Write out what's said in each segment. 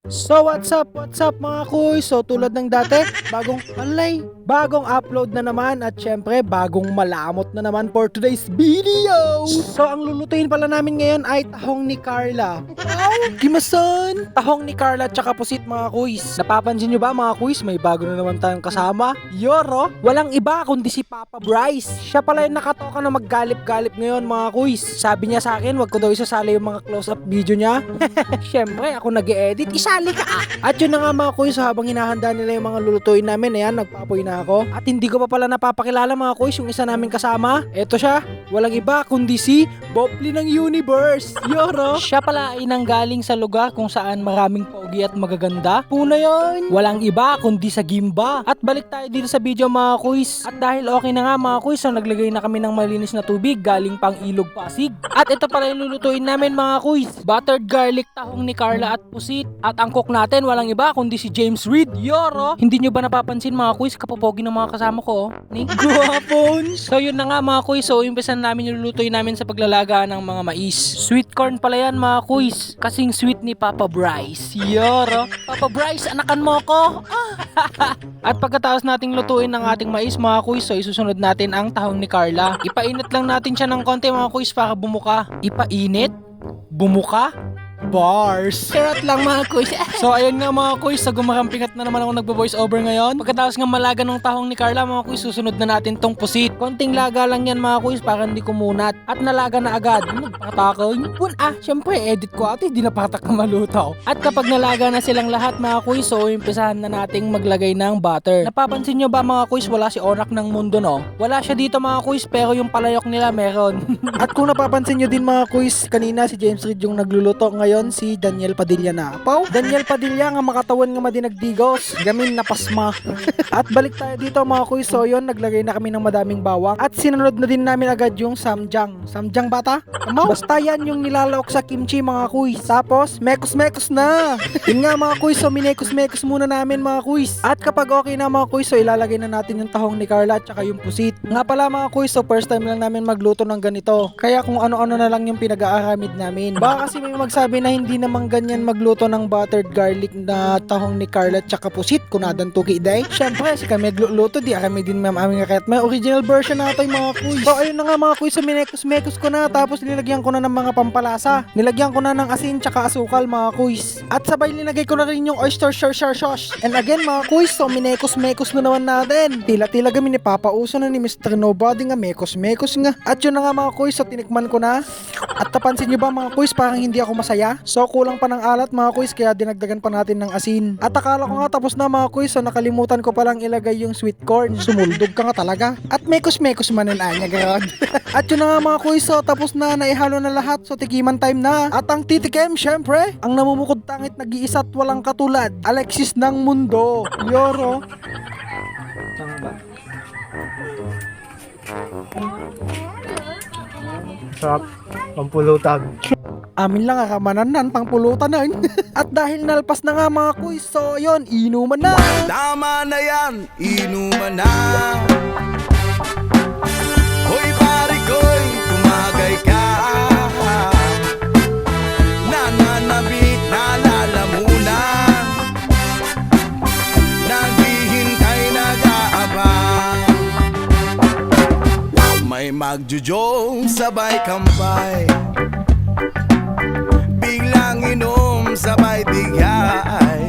So what's up mga kuy? So tulad ng dati, bagong upload na naman at syempre bagong malamot na naman for today's video. So ang lulutuin pala namin ngayon ay tahong ni Carla. Wow, gimasan! Tahong ni Carla tsaka pusit mga kuys. Napapansin nyo ba mga kuys? May bago na naman tayong kasama. Yoro, walang iba kundi si Papa Bryce. Siya pala yung nakatoka na maggalip-galip ngayon mga kuys. Sabi niya sa akin, wag ko daw isasali yung mga close-up video niya. Syempre ako nag-e-edit, isali ka ah. At yun na nga mga kuys, habang hinahanda nila yung mga lulutuin namin, ayan, nagpapoy na ako. At hindi ko pa pala napapakilala mga kuys yung isa namin kasama. Eto siya, walang iba kundi si Bopli ng Universe. Yoro! Siya pala ay nanggaling sa lugar kung saan maraming paugi at magaganda. Puna yun! Walang iba kundi sa Gimba. At balik tayo dito sa video mga kuys. At dahil okay na nga mga kuys, so naglagay na kami ng malinis na tubig galing pang Ilog Pasig. At ito pala yung lulutuin namin mga kuys. Buttered garlic tahong ni Carla at pusit. At ang cook natin walang iba kundi si James Reid. Yoro! Hindi nyo ba napapansin mga kuys, kapopogi ng mga kasama ko? Ni Guapons! So yun na nga mga kuys, so umpisan namin yung lulutuin namin sa paglalaga ng mga mais. Sweet corn pala yan mga kuys, kasing sweet ni Papa Bryce. Yoro! Papa Bryce, anakan mo ko! At pagkatapos nating lutuin ng ating mais mga kuys, so isusunod natin ang tahong ni Carla. Ipainit lang natin siya ng konti mga kuys para bumuka. Ipainit? Bumuka? Bars. Charot lang mga kuys. So ayun nga mga kuys, sa gumarampingat na naman ako nagbo-voice over ngayon. Pagkatapos nga malaga ng tahong ni Carla mga kuys, susunod na natin tong pusit. Konting laga lang yan mga kuys para hindi kumunat. At nalaga na agad. Nagpakatakaw. Syempre edit ko at hindi napatak na malutaw. At kapag nalaga na silang lahat mga kuys, so impisahan na nating maglagay ng butter. Napapansin nyo ba mga kuys, wala si Onak ng mundo no? Wala siya dito mga kuys, pero yung palayok nila meron. At kung napapansin nyo din mga kuys, kanina si James Reid yung nagluluto, ngayon si Daniel Padilla na. Daniel Padilla nga makatawan nga madinagdigos. Gamin na pasma. At balik tayo dito mga kuys. So yun, naglagay na kami ng madaming bawang. At sinunod na din namin agad yung samjang. Samjang bata? Basta yan yung nilalawak sa kimchi mga kuys. Tapos, mekos-mekos na. Yun nga mga kuys, so minekos-mekos muna namin mga kuys. At kapag okay na mga kuys, so ilalagay na natin yung tahong ni Carla at saka yung pusit. Nga pala mga kuys, so first time lang namin magluto ng ganito. Kaya kung ano-ano na lang yung pinag-aaramid namin. Baka kasi may magsabi na hindi naman ganyan magluto ng buttered garlic na tahong ni Carla tsaka pusit kunadan tuki day. Syempre si kami nagluluto di kami din ma'am aming kahit may original version nato yung mga kuys. So ayun na nga mga kuys, so minekos-mekos ko na tapos nilagyan ko na ng mga pampalasa. Nilagyan ko na ng asin tsaka asukal mga kuys. At sabay nilagay ko na rin yung oyster sauce. And again mga kuys, so minekos-mekos na naman natin. Tila-tila kami ni papauso na ni Mr. Nobody nga mekos-mekos nga. At yun na nga mga kuys, so tinikman ko na. At napansin nyo ba mga kuys, parang hindi ako masaya? So kulang pa ng alat mga kuys, kaya dinagdagan pa natin ng asin. At akala ko nga tapos na mga kuys, so nakalimutan ko palang ilagay yung sweet corn. Sumuldog ka nga talaga. At mekos-mekos manan anya gawad. At yun na nga mga kuys, so tapos na, naihalo na lahat, so tikiman time na. At ang titikim, syempre, ang namumukod tangit nag-iisa at walang katulad, Alexis ng mundo. Yoro. Tama ba? Sarap, pampulutan. Amin lang akamanan pangpulutan na. At dahil nalpas na nga mga kuys, so yun, inuman na. Tama na yan, inuman na. Hoy pare ko'y tumagay ka. Nananabik na lalamunan. Naghihintay nag-aabang. May magjujong sabay kampay. Biglang inom sabay bigay.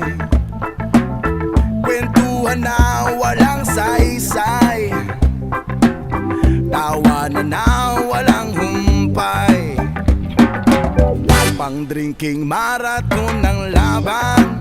Kwentuhan na walang saysay. Tawanan na walang humpay. Pang drinking marathon ng laban.